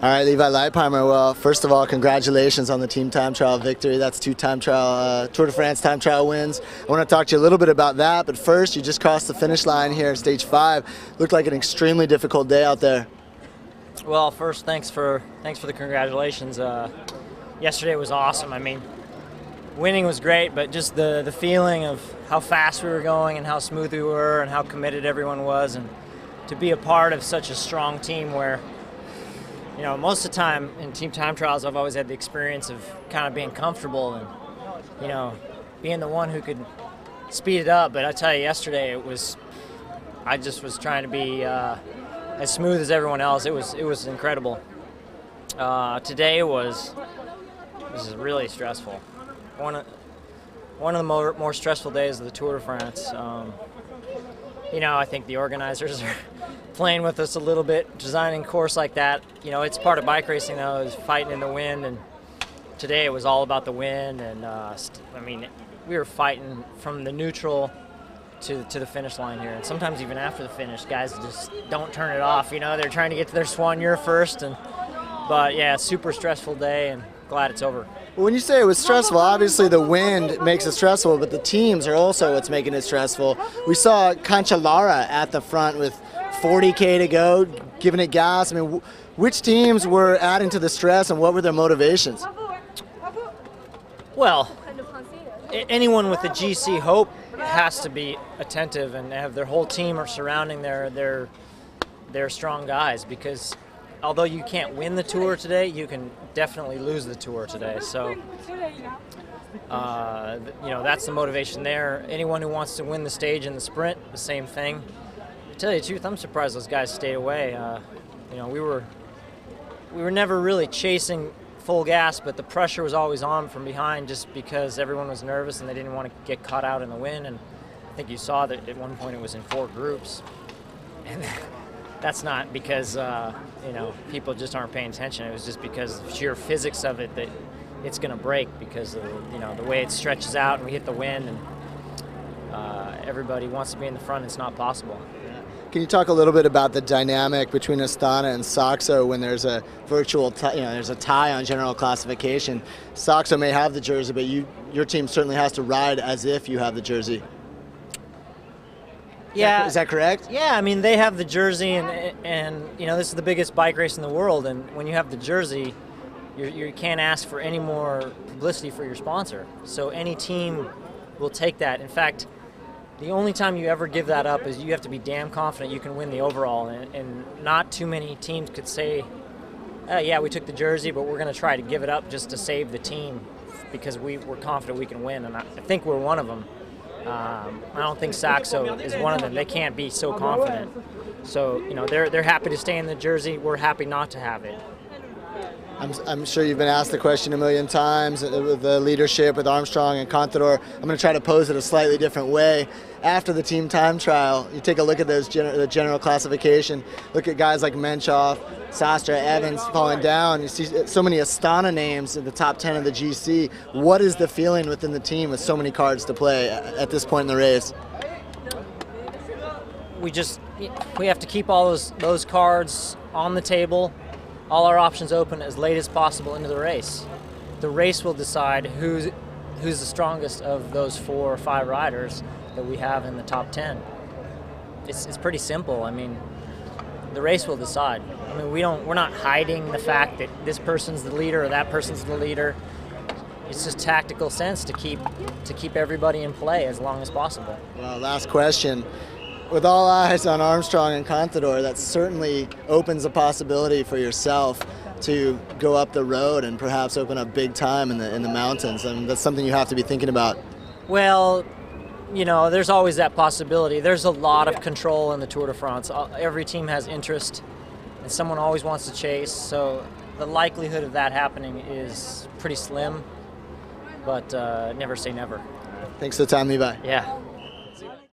All right, Levi Leipheimer. Well, first of all, congratulations on the team time trial victory. That's 2 time trial Tour de France time trial wins. I want to talk to you a little bit about that, but first, you just crossed the finish line here at stage 5. Looked like an extremely difficult day out there. Well, first, thanks for the congratulations. Yesterday was awesome. I mean, winning was great, but just the feeling of how fast we were going and how smooth we were and how committed everyone was, and to be a part of such a strong team where, you know, most of the time in team time trials, I've always had the experience of kind of being comfortable and, you know, being the one who could speed it up. But I tell you, yesterday I just was trying to be as smooth as everyone else. It was incredible. Today was really stressful. One of the more stressful days of the Tour de France. You know, I think the organizers are playing with us a little bit, designing a course like that. You know, it's part of bike racing, though, is fighting in the wind, and today it was all about the wind. And I mean, we were fighting from the neutral to the finish line here, and sometimes even after the finish, guys just don't turn it off. You know, they're trying to get to their soigneur first, but yeah, super stressful day, and glad it's over. When you say it was stressful, obviously the wind makes it stressful, but the teams are also what's making it stressful. We saw Cancellara at the front with 40K to go, giving it gas. I mean, which teams were adding to the stress, and what were their motivations? Well, anyone with the GC hope has to be attentive and have their whole team are surrounding their strong guys, because although you can't win the Tour today, you can definitely lose the Tour today. So, you know, that's the motivation there. Anyone who wants to win the stage in the sprint, the same thing. To tell you the truth, I'm surprised those guys stayed away. You know, we were never really chasing full gas, but the pressure was always on from behind just because everyone was nervous and they didn't want to get caught out in the wind. And I think you saw that at one point it was in 4 groups. And that's not because, you know, people just aren't paying attention. It was just because of sheer physics of it that it's going to break because of, you know, the way it stretches out and we hit the wind, and everybody wants to be in the front. It's not possible. Can you talk a little bit about the dynamic between Astana and Saxo when there's a virtual, there's a tie on general classification? Saxo may have the jersey, but your team certainly has to ride as if you have the jersey. Yeah. Is that correct? Yeah, I mean, they have the jersey, and you know, this is the biggest bike race in the world, and when you have the jersey, you can't ask for any more publicity for your sponsor. So any team will take that. In fact, the only time you ever give that up is you have to be damn confident you can win the overall, and not too many teams could say, yeah, we took the jersey, but we're going to try to give it up just to save the team because we're confident we can win, and I think we're one of them. I don't think Saxo is one of them. They can't be so confident. So, you know, they're happy to stay in the jersey. We're happy not to have it. I'm sure you've been asked the question a million times with the leadership with Armstrong and Contador. I'm going to try to pose it a slightly different way. After the team time trial, you take a look at the general classification, look at guys like Menchoff, Sastre, Evans falling down. You see so many Astana names in the top 10 of the GC. What is the feeling within the team with so many cards to play at this point in the race? We have to keep all those cards on the table, all our options open as late as possible into the race. The race will decide who's the strongest of those 4 or 5 riders that we have in the top 10. It's pretty simple. I mean, the race will decide. I mean, we're not hiding the fact that this person's the leader or that person's the leader. It's just tactical sense to keep everybody in play as long as possible. Well, last question. With all eyes on Armstrong and Contador, that certainly opens a possibility for yourself to go up the road and perhaps open up big time in the mountains. And that's something you have to be thinking about. Well, you know, there's always that possibility. There's a lot of control in the Tour de France. Every team has interest, and someone always wants to chase. So the likelihood of that happening is pretty slim, but never say never. Thanks for the time, Levi. Yeah.